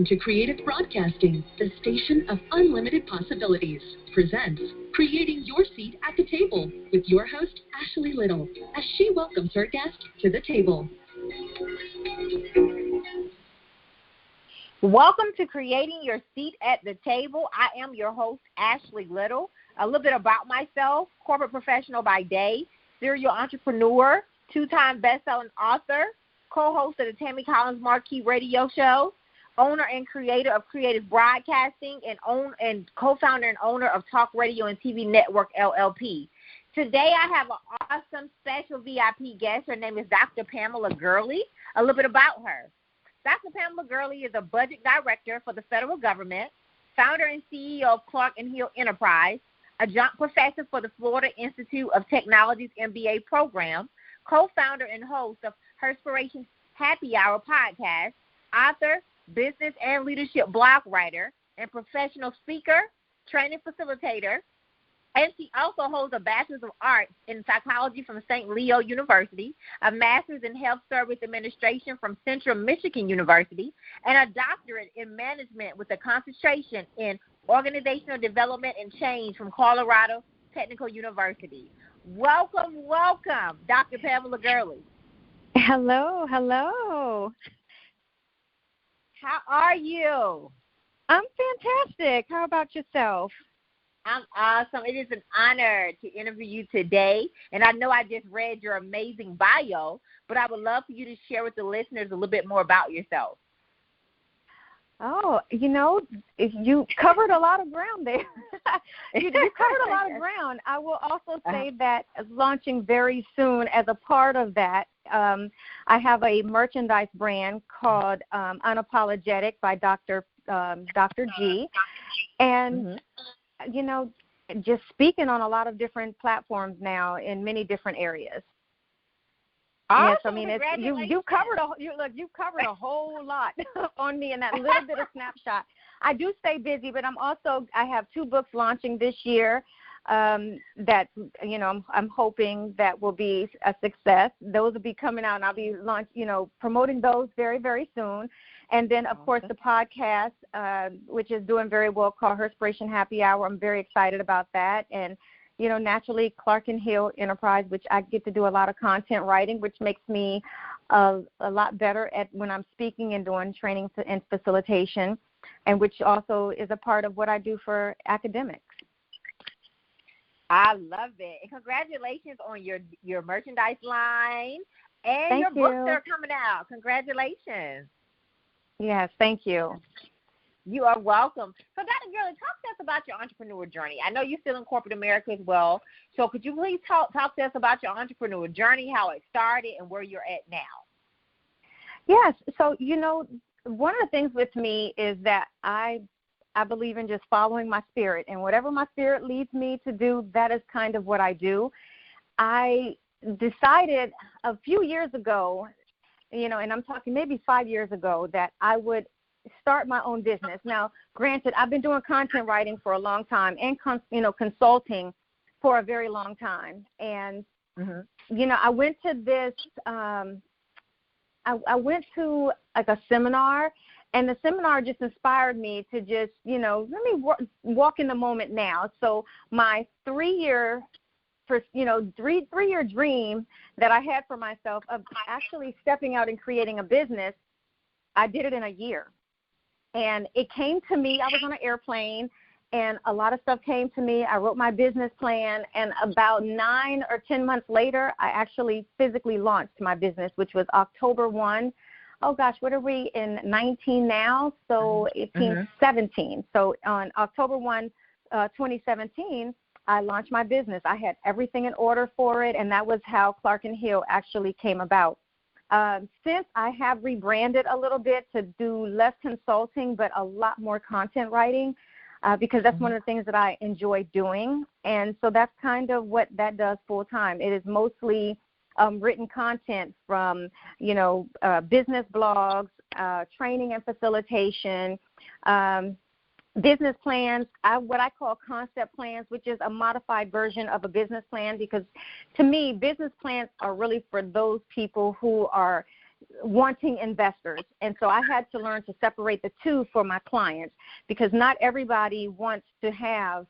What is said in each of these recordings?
Welcome to Creative Broadcasting, the station of unlimited possibilities. Presents Creating Your Seat at the Table with your host, Ashley Little, as she welcomes her guest to the table. Welcome to Creating Your Seat at the Table. I am your host, Ashley Little. A little bit about myself: corporate professional by day, serial entrepreneur, two-time best-selling author, co-host of the Tammy Collins Marquee Radio Show, owner and creator of Creative Broadcasting, and co-founder and owner of Talk Radio and TV Network, LLP. Today I have an awesome special VIP guest. Her name is Dr. Pamela Gurley. A little bit about her. Dr. Pamela Gurley is a budget director for the federal government, founder and CEO of Clark and Hill Enterprise, adjunct professor for the Florida Institute of Technology's MBA program, co-founder and host of Herspiration Happy Hour podcast, author, business and leadership blog writer, and professional speaker, training facilitator. And she also holds a Bachelor's of Arts in Psychology from St. Leo University, a Master's in Health Service Administration from Central Michigan University, and a doctorate in management with a concentration in organizational development and change from Colorado Technical University. Welcome, Dr. Pamela Gurley. Hello. How are you? I'm fantastic. How about yourself? I'm awesome. It is an honor to interview you today. And I know I just read your amazing bio, but I would love for you to share with the listeners a little bit more about yourself. Oh, you covered a lot of ground there. you covered a lot of ground. I will also say that launching very soon as a part of that, I have a merchandise brand called Unapologetic by Dr. G. And, just speaking on a lot of different platforms now in many different areas. Awesome. Yes, you covered a whole lot on me in that little bit of snapshot. I do stay busy, but I have 2 books launching this year that I'm hoping that will be a success. Those will be coming out, and I'll be promoting those very, very soon. And then, of course, the podcast, which is doing very well, called Herspiration Happy Hour. I'm very excited about that. And naturally, Clark and Hill Enterprise, which I get to do a lot of content writing, which makes me a lot better at when I'm speaking and doing training and facilitation, and which also is a part of what I do for academics. I love it. And congratulations on your merchandise line and your books that are coming out. Congratulations. Yes, thank you. You are welcome. So, Dr. Gurley, talk to us about your entrepreneur journey. I know you're still in corporate America as well. So could you please talk to us about your entrepreneur journey, how it started, and where you're at now? Yes. So, one of the things with me is that I believe in just following my spirit. And whatever my spirit leads me to do, that is kind of what I do. I decided a few years ago, and I'm talking maybe 5 years ago, that I would start my own business. Now, granted, I've been doing content writing for a long time and consulting for a very long time. And I went to this. I went to like a seminar, and the seminar just inspired me to just let me walk in the moment now. So my 3-year dream that I had for myself of actually stepping out and creating a business, I did it in a year. And it came to me. I was on an airplane, and a lot of stuff came to me. I wrote my business plan, and about 9 or 10 months later, I actually physically launched my business, which was October 1. Oh, gosh, what are we in 19 now? So 17. So on October 1, 2017, I launched my business. I had everything in order for it, and that was how Clark and Hill actually came about. Since I have rebranded a little bit to do less consulting but a lot more content writing, because that's one of the things that I enjoy doing. And so that's kind of what that does full time. It is mostly written content from, business blogs, training and facilitation, business plans, what I call concept plans, which is a modified version of a business plan, because to me, business plans are really for those people who are, wanting investors. And so I had to learn to separate the two for my clients, because not everybody wants to have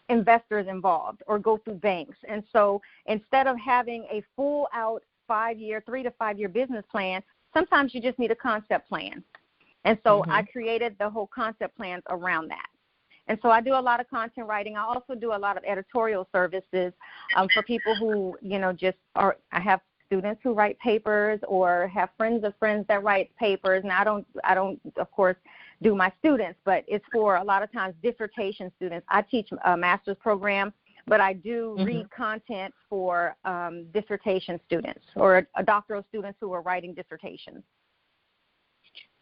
investors involved or go through banks. And so instead of having a full out 3 to 5 year business plan, sometimes you just need a concept plan. And so I created the whole concept plans around that. And so I do a lot of content writing. I also do a lot of editorial services for people who, I have students who write papers or have friends of friends that write papers. And I don't, of course, do my students, but it's for a lot of times dissertation students. I teach a master's program, but I do read content for dissertation students or doctoral students who are writing dissertations.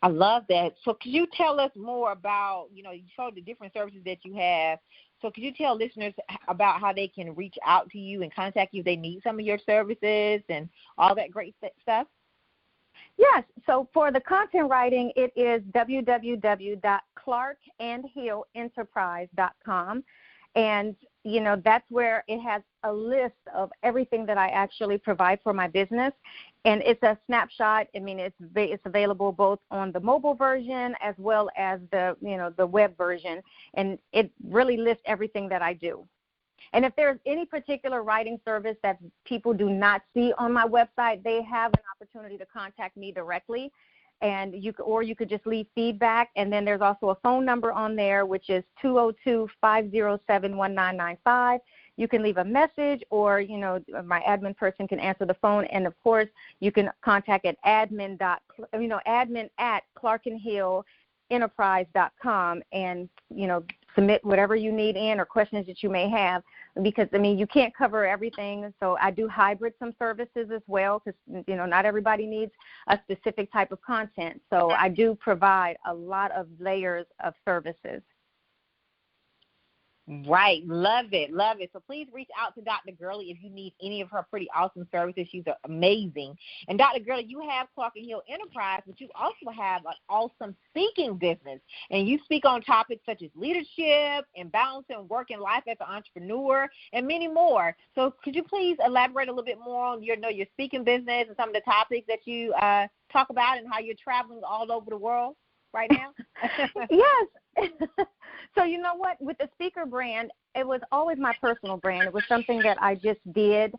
I love that. So could you tell us more about, you showed the different services that you have. So could you tell listeners about how they can reach out to you and contact you if they need some of your services and all that great stuff? Yes. So for the content writing, it is www.clarkandhillenterprise.com. And, that's where it has a list of everything that I actually provide for my business. And it's a snapshot. I mean, it's available both on the mobile version as well as the web version. And it really lists everything that I do. And if there's any particular writing service that people do not see on my website, they have an opportunity to contact me directly. And you could just leave feedback. And then there's also a phone number on there, which is 202-507-1995. You can leave a message, or, my admin person can answer the phone. And, of course, you can contact at admin at clarkandhillenterprise.com and, submit whatever you need in or questions that you may have, because, you can't cover everything. So I do hybrid some services as well, because, not everybody needs a specific type of content. So I do provide a lot of layers of services. Right. Love it. Love it. So please reach out to Dr. Gurley if you need any of her pretty awesome services. She's amazing. And Dr. Gurley, you have Clark and Hill Enterprise, but you also have an awesome speaking business. And you speak on topics such as leadership and balancing work and life as an entrepreneur and many more. So could you please elaborate a little bit more on your speaking business and some of the topics that you talk about and how you're traveling all over the world right now? Yes. So you know what? With the speaker brand, it was always my personal brand. It was something that I just did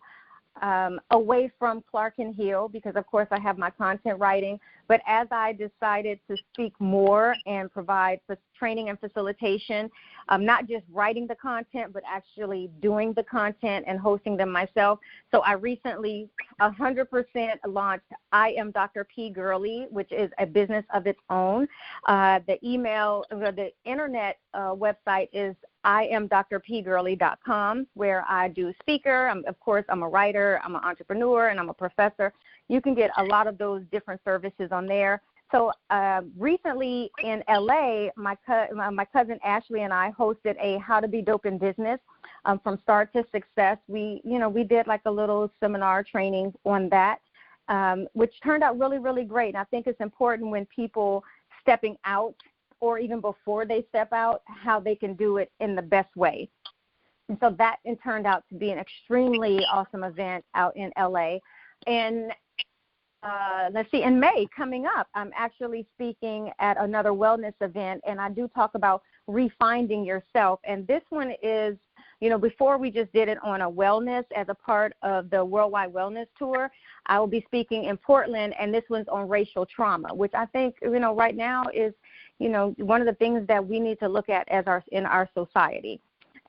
away from Clark and Hill, because, of course, I have my content writing. But as I decided to speak more and provide training and facilitation, not just writing the content, but actually doing the content and hosting them myself. So I recently 100% launched I Am Dr. P. Gurley, which is a business of its own. The internet website is iamdrpgurley.com, where I do speaker. I'm a writer, I'm an entrepreneur, and I'm a professor. You can get a lot of those different services on there. So recently in LA, my cousin Ashley and I hosted a How to Be Dope in Business from Start to Success. We did like a little seminar training on that, which turned out really, really great. And I think it's important when people stepping out, or even before they step out, how they can do it in the best way. And so that turned out to be an extremely awesome event out in LA. And let's see, in May coming up, I'm actually speaking at another wellness event, and I do talk about refinding yourself. And this one is, before we just did it on a wellness as a part of the Worldwide Wellness Tour, I will be speaking in Portland, and this one's on racial trauma, which I think, right now is, one of the things that we need to look at in our society.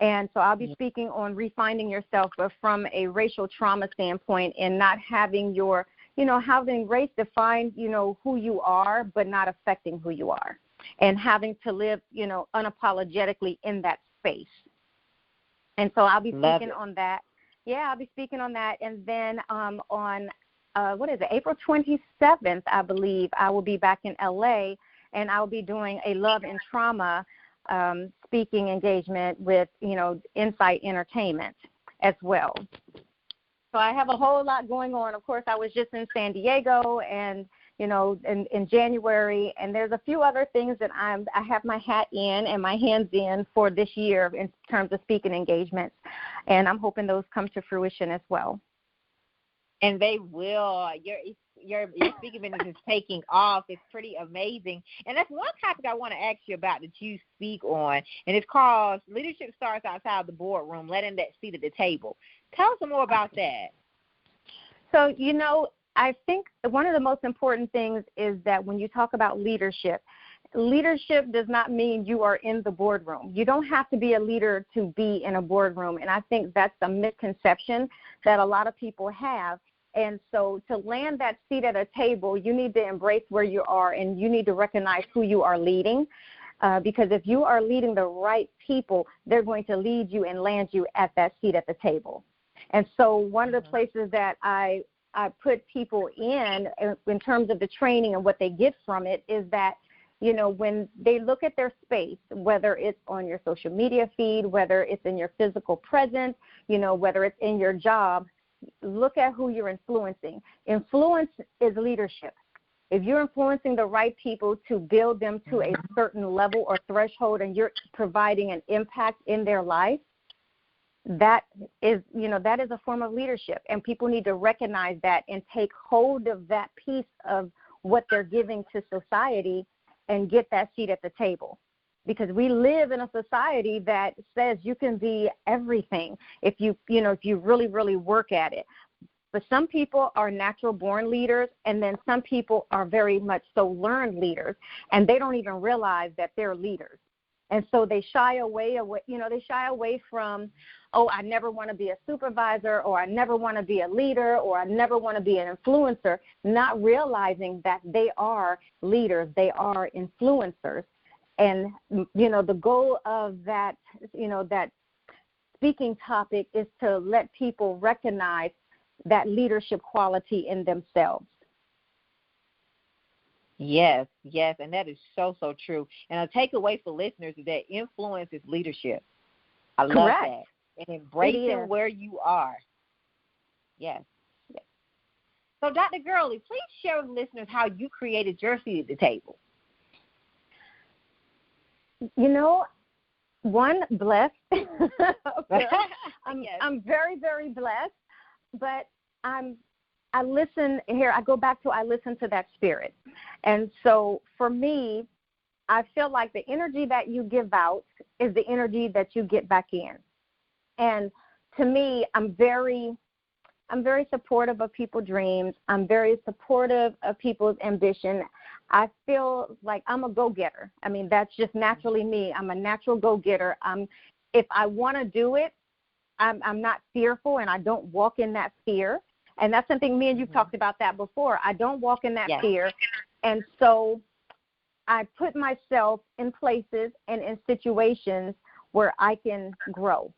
And so I'll be speaking on refinding yourself, but from a racial trauma standpoint, and not having your, having race define, who you are, but not affecting who you are, and having to live, unapologetically in that space. And so I'll be speaking on that. Yeah, I'll be speaking on that. And then on, April 27th, I believe, I will be back in LA, and I'll be doing a love and trauma speaking engagement with, Insight Entertainment as well. So I have a whole lot going on. Of course, I was just in San Diego and, in January, and there's a few other things that I have my hat in and my hands in for this year in terms of speaking engagements, and I'm hoping those come to fruition as well. And they will. Your speaking business is taking off. It's pretty amazing. And that's one topic I want to ask you about that you speak on, and it's called Leadership Starts Outside the Boardroom, letting that seat at the table. Tell us some more about that. So, I think one of the most important things is that when you talk about leadership does not mean you are in the boardroom. You don't have to be a leader to be in a boardroom, and I think that's a misconception that a lot of people have. And so to land that seat at a table, you need to embrace where you are, and you need to recognize who you are leading, because if you are leading the right people, they're going to lead you and land you at that seat at the table. And so one of the places that I put people in terms of the training and what they get from it is that, when they look at their space, whether it's on your social media feed, whether it's in your physical presence, whether it's in your job, look at who you're influencing. Influence is leadership. If you're influencing the right people to build them to a certain level or threshold, and you're providing an impact in their life, that is a form of leadership. And people need to recognize that and take hold of that piece of what they're giving to society and get that seat at the table. Because we live in a society that says you can be everything if you really, really work at it. But some people are natural born leaders, and then some people are very much so learned leaders, and they don't even realize that they're leaders. And so they shy away from, I never want to be a supervisor, or I never want to be a leader, or I never want to be an influencer, not realizing that they are leaders, they are influencers. And, the goal of that, that speaking topic is to let people recognize that leadership quality in themselves. Yes, and that is so, so true. And a takeaway for listeners is that influence is leadership. I love that. And embracing where you are. Yes. So, Dr. Gurley, please share with listeners how you created your seat at the table. One, blessed. I'm very, very blessed, but I listen here. I go back to I listen to that spirit. And so for me, I feel like the energy that you give out is the energy that you get back in. And to me, I'm very supportive of people's dreams. I'm very supportive of people's ambition. I feel like I'm a go-getter. I mean, that's just naturally me. I'm a natural go-getter. If I want to do it, I'm not fearful, and I don't walk in that fear. And that's something me and you've talked about that before. I don't walk in that fear. And so I put myself in places and in situations where I can grow,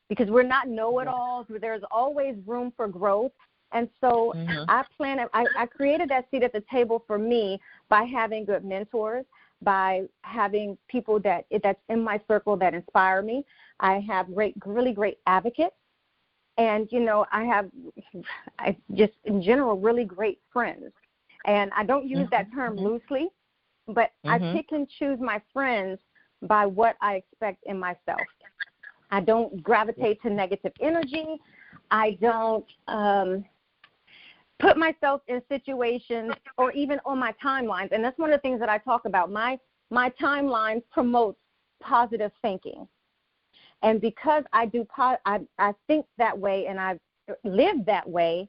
because we're not know-it-alls. There's always room for growth. And so I created that seat at the table for me by having good mentors, by having people that's in my circle that inspire me. I have really great advocates. And, I just in general, really great friends. And I don't use that term loosely, but I pick and choose my friends by what I expect in myself. I don't gravitate to negative energy. I don't put myself in situations or even on my timelines. And that's one of the things that I talk about. My timeline promotes positive thinking. And because I think that way and I live that way,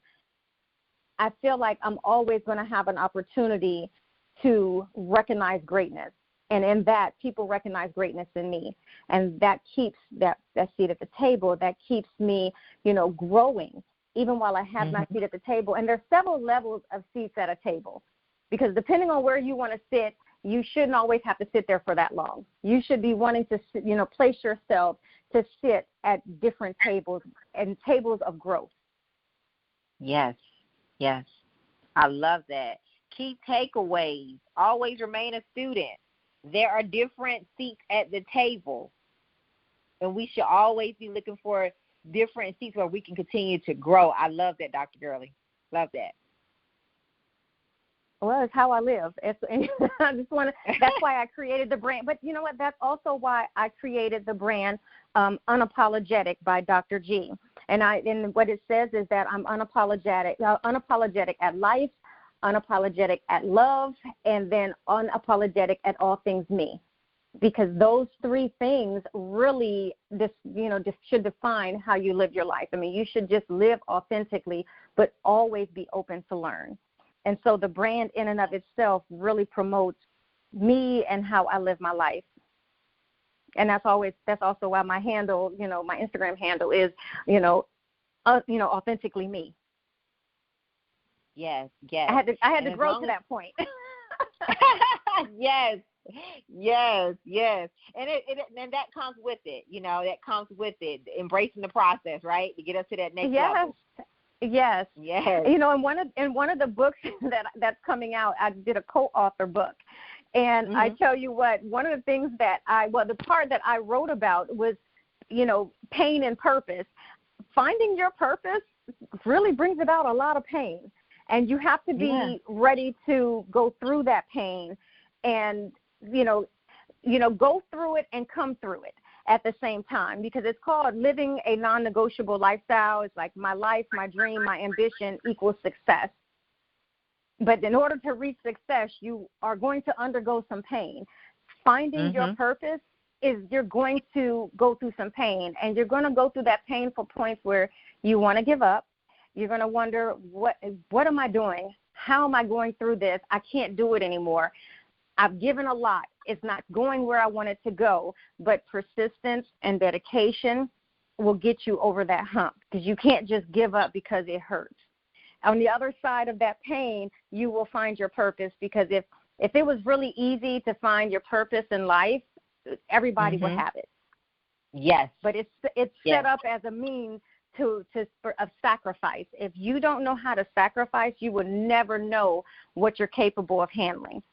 I feel like I'm always going to have an opportunity to recognize greatness. And in that, people recognize greatness in me. And that keeps that seat at the table. That keeps me, growing, even while I have my seat at the table. And there's several levels of seats at a table, because depending on where you want to sit, you shouldn't always have to sit there for that long. You should be wanting to, place yourself to sit at different tables and tables of growth. Yes. I love that. Key takeaways: always remain a student. There are different seats at the table, and we should always be looking for different seats where we can continue to grow. I love that, Dr. Gurley. Love that. Well, it's how I live. I just want to. That's why I created the brand. But you know what? That's also why I created the brand Unapologetic by Dr. G. And what it says is that I'm unapologetic at life, unapologetic at love, and then unapologetic at all things me. Because those three things really just should define how you live your life. I mean, you should just live authentically, but always be open to learn. And so the brand in and of itself really promotes me and how I live my life. And that's also why my handle, my Instagram handle is, authentically me. Yes. I had to grow to that point. Yes. And and that comes with it, that comes with it, embracing the process, right? To get us to that next level. Yes. In one of the books that's coming out, I did a co-author book. And I tell you what, one of the things the part that I wrote about was, pain and purpose. Finding your purpose really brings about a lot of pain. And you have to be ready to go through that pain and, go through it and come through it at the same time, because it's called living a non-negotiable lifestyle. It's like my life, my dream, my ambition equals success. But in order to reach success, you are going to undergo some pain. Finding your purpose is you're going to go through some pain, and you're going to go through that painful point where you want to give up. You're going to wonder, what am I doing? How am I going through this? I can't do it anymore. I've given a lot. It's not going where I want it to go, but persistence and dedication will get you over that hump, because you can't just give up because it hurts. On the other side of that pain, you will find your purpose, because if it was really easy to find your purpose in life, everybody would have it. Yes. But it's set up as a means of sacrifice. If you don't know how to sacrifice, you will never know what you're capable of handling.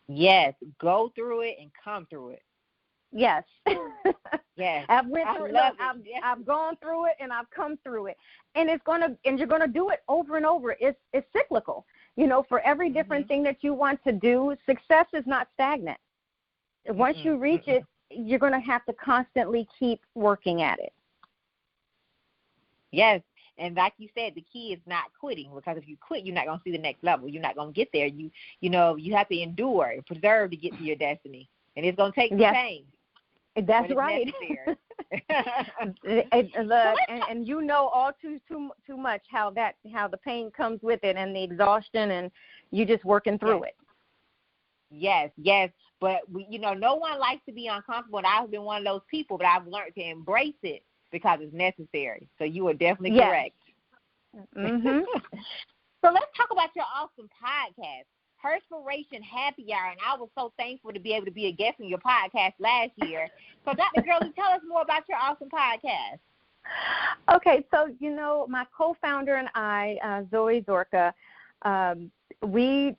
Yes, go through it and come through it. Yes. Yes. I've gone through it and I've come through it. And you're gonna do it over and over. It's cyclical. For every different thing that you want to do, success is not stagnant. Once you reach it, you're gonna have to constantly keep working at it. Yes. And like you said, the key is not quitting, because if you quit, you're not going to see the next level. You're not going to get there. You have to endure and preserve to get to your destiny. And it's going to take some pain. That's right. and you know all too much how the pain comes with it, and the exhaustion, and you just working through it. Yes. But no one likes to be uncomfortable, and I've been one of those people, but I've learned to embrace it because it's necessary. So you are definitely correct. So let's talk about your awesome podcast, Herspiration Happy Hour, and I was so thankful to be able to be a guest on your podcast last year. So Dr. Gurley, tell us more about your awesome podcast. Okay, so my co-founder and I, Zoe Zorka, we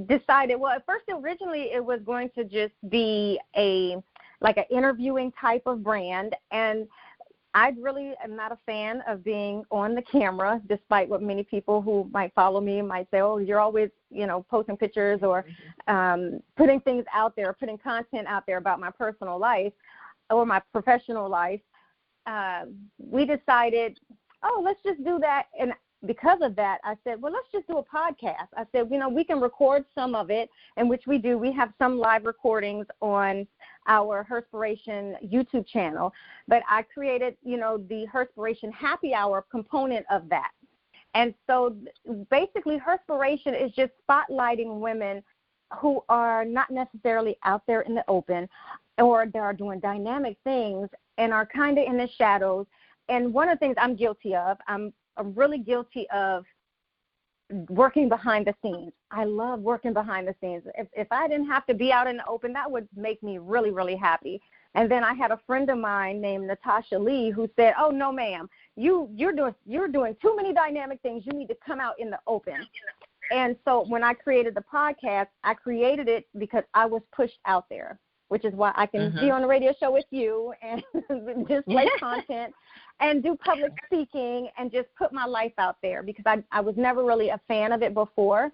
decided. Well, at first, originally, it was going to just be an interviewing type of brand, and I really am not a fan of being on the camera, despite what many people who might follow me might say, oh, you're always, posting pictures or putting things out there, putting content out there about my personal life or my professional life. We decided, let's just do that. And because of that, I said, well, let's just do a podcast. I said, we can record some of it, and which we do. We have some live recordings on our Herspiration YouTube channel, but I created, the Herspiration Happy Hour component of that. And so basically Herspiration is just spotlighting women who are not necessarily out there in the open, or they are doing dynamic things and are kind of in the shadows. And one of the things I'm guilty of, I'm really guilty of working behind the scenes. I love working behind the scenes. If I didn't have to be out in the open, that would make me really, really happy. And then I had a friend of mine named Natasha Lee who said, oh, no, ma'am, you're doing too many dynamic things. You need to come out in the open. And so when I created the podcast, I created it because I was pushed out there, which is why I can be on the radio show with you and display content and do public speaking and just put my life out there, because I was never really a fan of it before.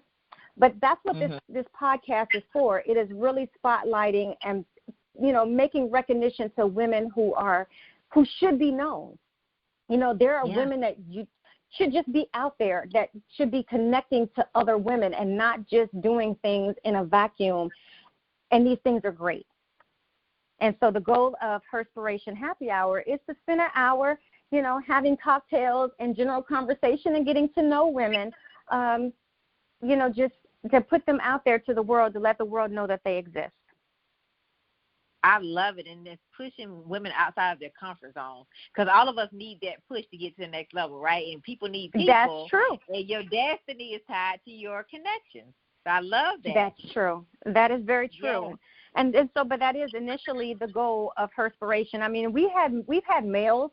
But that's what this podcast is for. It is really spotlighting and, making recognition to women who are who should be known. There are women that you should just be out there, that should be connecting to other women and not just doing things in a vacuum. And these things are great. And so the goal of Herspiration Happy Hour is to spend an hour, having cocktails and general conversation and getting to know women, just to put them out there to the world, to let the world know that they exist. I love it, and it's pushing women outside of their comfort zone, because all of us need that push to get to the next level, right? And people need people. That's true. And your destiny is tied to your connections. So I love that. That's true. That is very true. Yeah. And so, but that is initially the goal of Herspiration. I mean, we've had males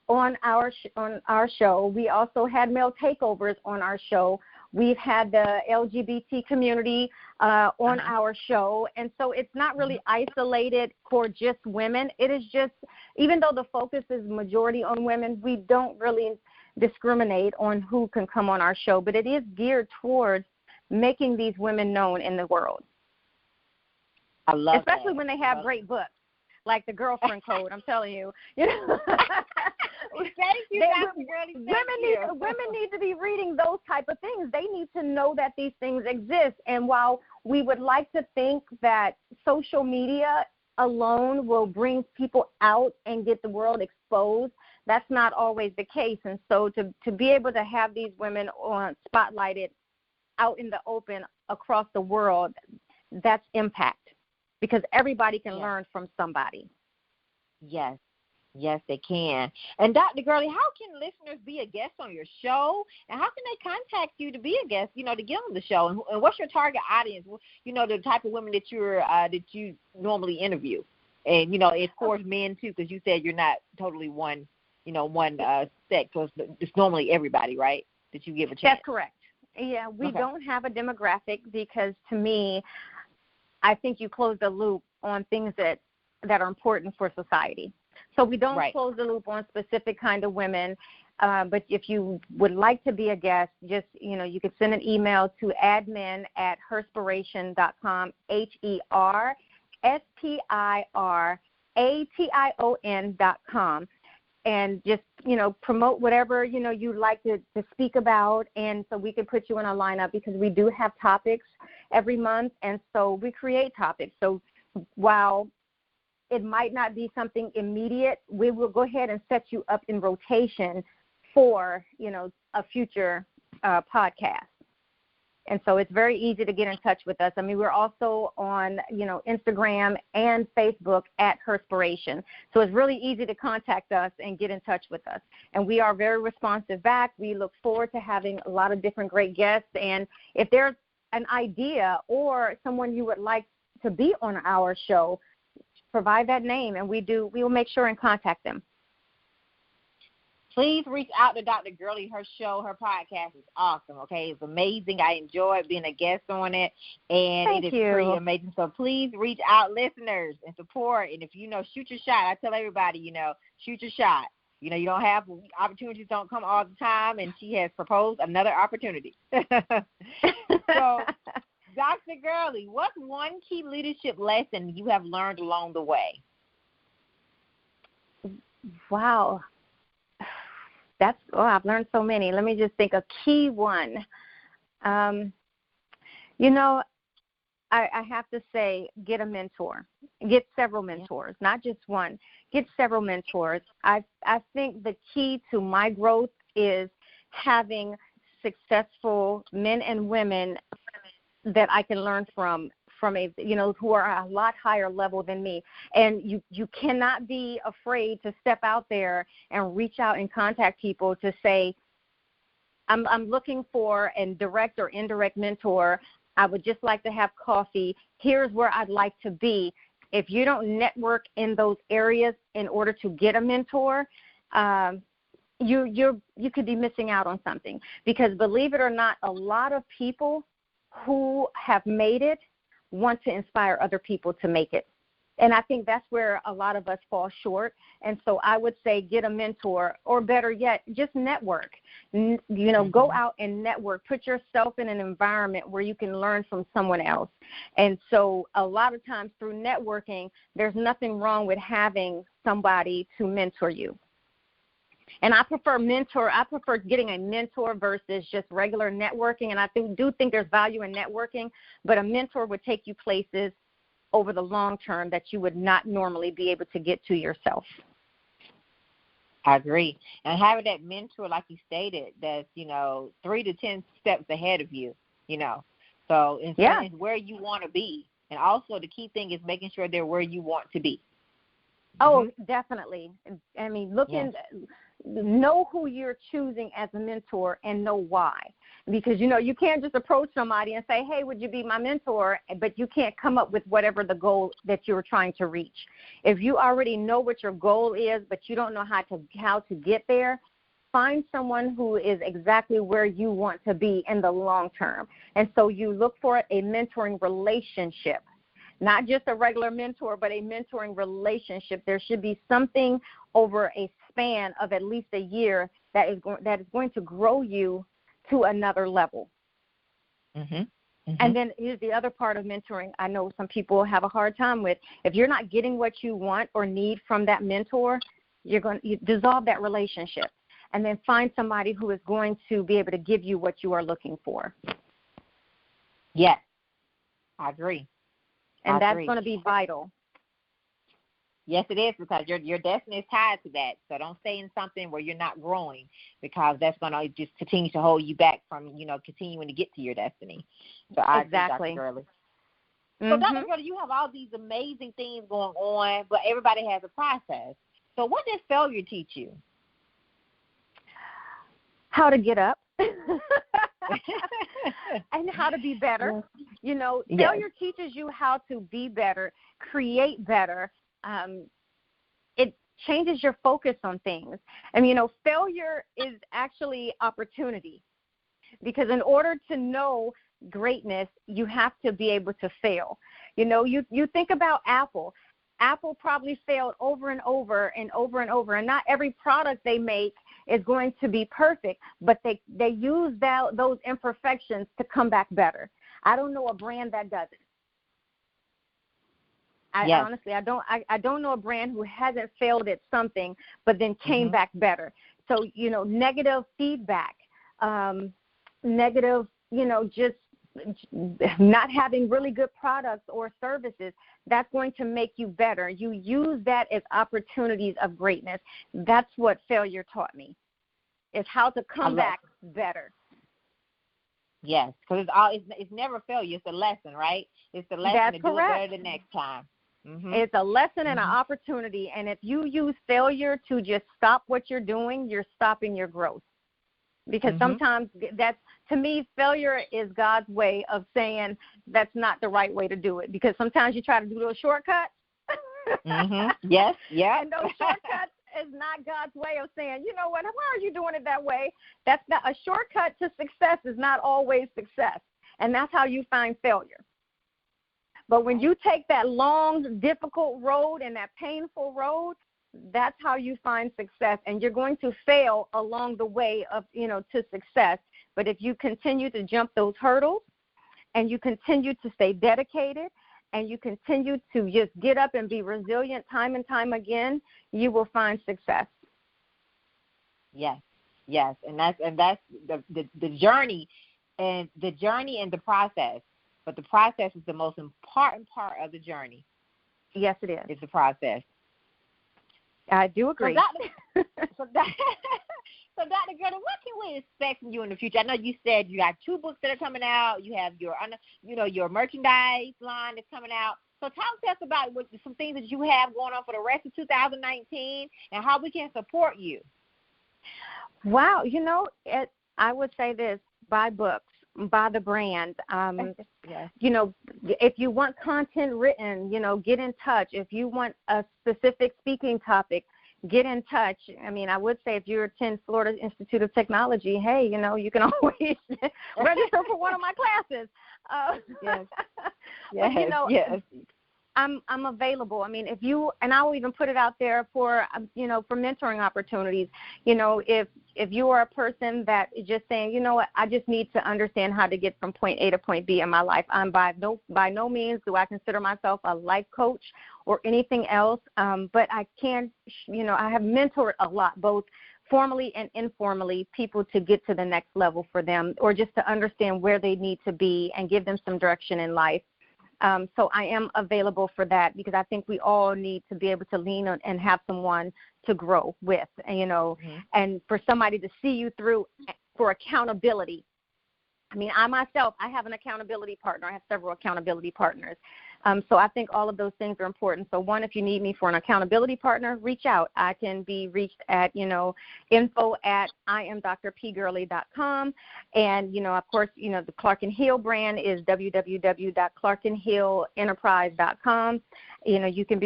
on our show. We also had male takeovers on our show. We've had the LGBT community on our show. And so it's not really isolated for just women. It is just, even though the focus is majority on women, we don't really discriminate on who can come on our show. But it is geared towards making these women known in the world. I love especially that. when they have great books, like the Girlfriend Code. I'm telling you. Thank you, Dr. Gurley. Women need to be reading those type of things. They need to know that these things exist. And while we would like to think that social media alone will bring people out and get the world exposed, that's not always the case. And so to be able to have these women spotlighted out in the open across the world, that's impact, because everybody can learn from somebody. Yes. Yes, they can. And Dr. Gurley, how can listeners be a guest on your show? And how can they contact you to be a guest, to get on the show? And what's your target audience? The type of women that you normally interview. And, of course, men, too, because you said you're not totally one sex. So it's normally everybody, right, that you give a chance? That's correct. Yeah, we don't have a demographic, because, to me, I think you close the loop on things that are important for society. So we don't close the loop on specific kind of women, but if you would like to be a guest, just, you can send an email to admin@herspiration.com, HERSPIRATION.com, and just, promote whatever, you'd like to speak about, and so we can put you in a lineup, because we do have topics every month, and so we create topics. So while it might not be something immediate, we will go ahead and set you up in rotation for, a future podcast. And so it's very easy to get in touch with us. I mean, we're also on, Instagram and Facebook at Herspiration. So it's really easy to contact us and get in touch with us. And we are very responsive back. We look forward to having a lot of different great guests. And if there's an idea or someone you would like to be on our show, provide that name, and we will make sure and contact them. Please reach out to Dr. Gurley. Her show, her podcast is awesome, okay? It's amazing. I enjoyed being a guest on it, and it is pretty amazing. So please reach out, listeners, and support. And if shoot your shot. I tell everybody, shoot your shot. You don't have opportunities, don't come all the time, and she has proposed another opportunity. So, Dr. Gurley, what's one key leadership lesson you have learned along the way? Wow. I've learned so many. Let me just think a key one. I have to say, get a mentor. Get several mentors, not just one. Get several mentors. I think the key to my growth is having successful men and women that I can learn from who are a lot higher level than me. And you cannot be afraid to step out there and reach out and contact people to say, I'm looking for a direct or indirect mentor. I would just like to have coffee. Here's where I'd like to be. If you don't network in those areas in order to get a mentor, you could be missing out on something. Because believe it or not, a lot of people who have made it want to inspire other people to make it. And I think that's where a lot of us fall short. And so I would say get a mentor, or better yet, just network. Go out and network. Put yourself in an environment where you can learn from someone else. And so a lot of times through networking, there's nothing wrong with having somebody to mentor you. And I prefer getting a mentor versus just regular networking. And I do think there's value in networking, but a mentor would take you places over the long term that you would not normally be able to get to yourself. I agree. And having that mentor, like you stated, that's, 3 to 10 steps ahead of you, So it's where you want to be. And also the key thing is making sure they're where you want to be. Oh, definitely. I mean, know who you're choosing as a mentor and know why. Because, you can't just approach somebody and say, hey, would you be my mentor? But you can't come up with whatever the goal that you're trying to reach. If you already know what your goal is, but you don't know how to get there, find someone who is exactly where you want to be in the long term. And so you look for a mentoring relationship, not just a regular mentor, but a mentoring relationship. There should be something over a span of at least a year that is going to grow you to another level. And then here's the other part of mentoring I know some people have a hard time with. If you're not getting what you want or need from that mentor, you dissolve that relationship and then find somebody who is going to be able to give you what you are looking for. Yes, I agree. And that's going to be vital. Yes, it is, because your destiny is tied to that. So don't stay in something where you're not growing, because that's going to just continue to hold you back from, continuing to get to your destiny. So I agree, Dr. Gurley. So Dr. Gurley, you have all these amazing things going on, but everybody has a process. So what did failure teach you? How to get up. And how to be better. Failure teaches you how to be better, create better. It changes your focus on things. And, failure is actually opportunity, because in order to know greatness, you have to be able to fail. You think about Apple. Apple probably failed over and over and over and over, and not every product they make is going to be perfect, but they use those imperfections to come back better. I don't know a brand that doesn't. Honestly, I don't know a brand who hasn't failed at something but then came back better. So, negative feedback, just not having really good products or services, that's going to make you better. You use that as opportunities of greatness. That's what failure taught me, is how to come back better. Yes, because it's never failure. It's a lesson, right? It's the lesson to do it better the next time. It's a lesson and an opportunity. And if you use failure to just stop what you're doing, you're stopping your growth. Because sometimes to me, failure is God's way of saying that's not the right way to do it. Because sometimes you try to do a shortcut. Yes, yeah. And those shortcuts is not God's way of saying, you know what, why are you doing it that way? That's not a shortcut to success. Is not always success. And that's how you find failure. But when you take that long, difficult road and that painful road, that's how you find success. And you're going to fail along the way of, to success. But if you continue to jump those hurdles and you continue to stay dedicated and you continue to just get up and be resilient time and time again, you will find success. Yes. And that's the journey, and the process. But the process is the most important part of the journey. Yes, it is. It's the process. I do agree. So Dr. Gurley, what can we expect from you in the future? I know you said you got 2 books that are coming out. You have your merchandise line that's coming out. So talk to us about some things that you have going on for the rest of 2019 and how we can support you. Wow. I would say this: buy books. By the brand. If you want content written, get in touch. If you want a specific speaking topic, get in touch. I mean, I would say if you attend Florida Institute of Technology, hey, you can always register for one of my classes. But, I'm available. I mean, and I will even put it out there for mentoring opportunities. If if you are a person that is just saying, you know what, I just need to understand how to get from point A to point B in my life. I'm by no means do I consider myself a life coach or anything else, but I can, I have mentored a lot, both formally and informally, people to get to the next level for them, or just to understand where they need to be and give them some direction in life. So I am available for that, because I think we all need to be able to lean on and have someone to grow with, and for somebody to see you through for accountability. I mean, I myself, I have an accountability partner. I have several accountability partners. So I think all of those things are important. So one, if you need me for an accountability partner, reach out. I can be reached at, info@IamDrPGurley.com. And, of course, the Clark & Hill brand is www.clarkandhillenterprise.com. You can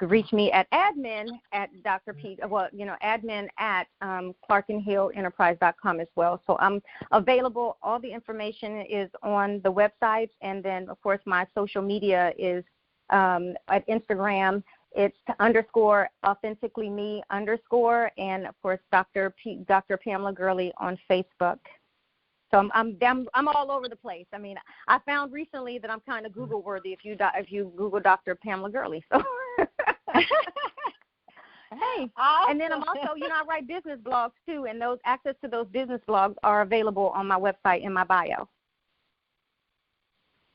reach me at admin@clarkandhillenterprise.com as well. So I'm available. All the information is on the website, and then of course my social media is at Instagram. It's _authenticallyme_, and of course Dr. Pamela Gurley on Facebook. So I'm all over the place. I mean, I found recently that I'm kind of Google worthy if you Google Dr. Pamela Gurley. So hey, awesome. And then I'm also, I write business blogs too, and access to those business blogs are available on my website in my bio.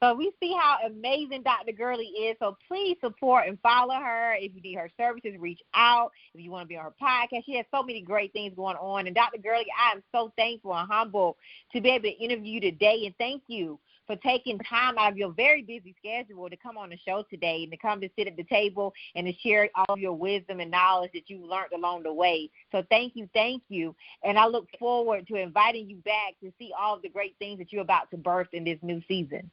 So we see how amazing Dr. Gurley is. So please support and follow her. If you need her services, reach out. If you want to be on her podcast, she has so many great things going on. And Dr. Gurley, I am so thankful and humbled to be able to interview you today. And thank you for taking time out of your very busy schedule to come on the show today and to come to sit at the table and to share all of your wisdom and knowledge that you learned along the way. So thank you. And I look forward to inviting you back to see all of the great things that you're about to birth in this new season.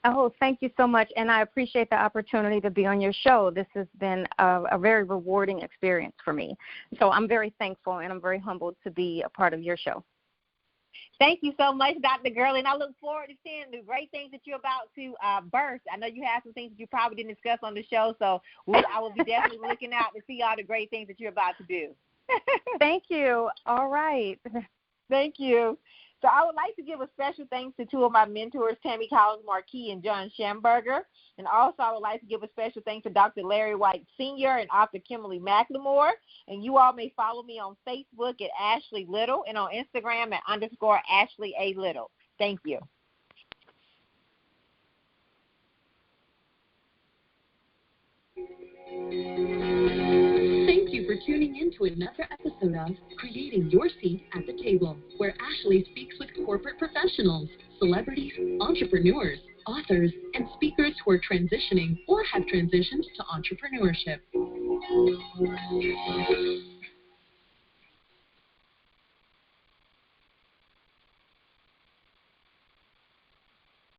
Oh, thank you so much, and I appreciate the opportunity to be on your show. This has been a very rewarding experience for me. So I'm very thankful, and I'm very humbled to be a part of your show. Thank you so much, Dr. Gurley, and I look forward to seeing the great things that you're about to birth. I know you have some things that you probably didn't discuss on the show, so I will be definitely looking out to see all the great things that you're about to do. Thank you. All right. Thank you. So I would like to give a special thanks to two of my mentors, Tammy Collins-Markey and John Schamberger. And also I would like to give a special thanks to Dr. Larry White Sr. and Dr. Kimberly McLemore. And you all may follow me on Facebook at Ashley Little and on Instagram at _Ashley A. Little. Thank you. Thank you for tuning in to another episode of Creating Your Seat at the Table, where Ashley speaks with corporate professionals, celebrities, entrepreneurs, authors, and speakers who are transitioning or have transitioned to entrepreneurship.